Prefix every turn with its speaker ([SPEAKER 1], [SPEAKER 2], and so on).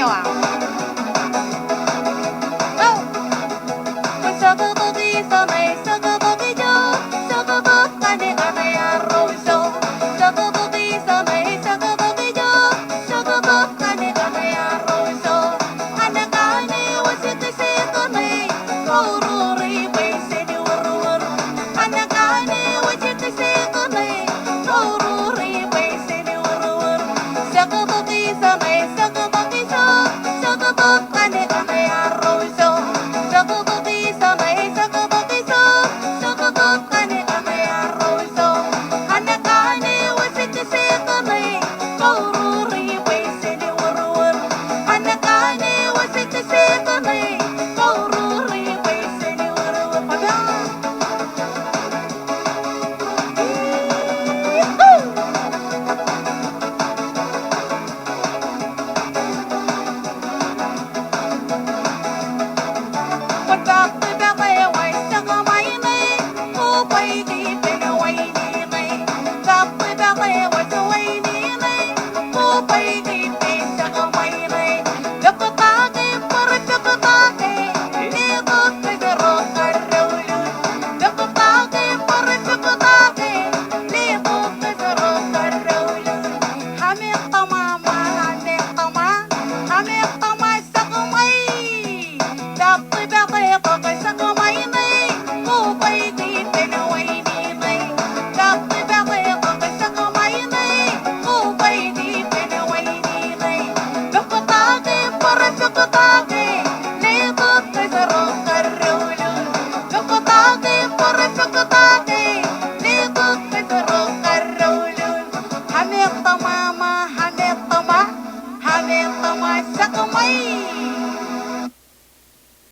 [SPEAKER 1] Iowa. Go! Sagabagi sanay, sagabagi jo, sagabag kani anay arroyo. Sagabagi sanay, sagabagi jo, sagabag kani anay arroyo. Anakani wasikisi kanay, kaururi bay sini warwar. Anakani wasikisi kanay, kaururi bay sini warwar. Sagabagi sanay, sagabagi jo, sagabag kani anay arroyo. Sagabagi sanay, sagabagi jo, sagabag kani anay arroyo. Anakani wasikisi kanay, kaururi bay sini warwar. Anakani wasikisi kanay, kaururi bay sini warwar. Sakamay!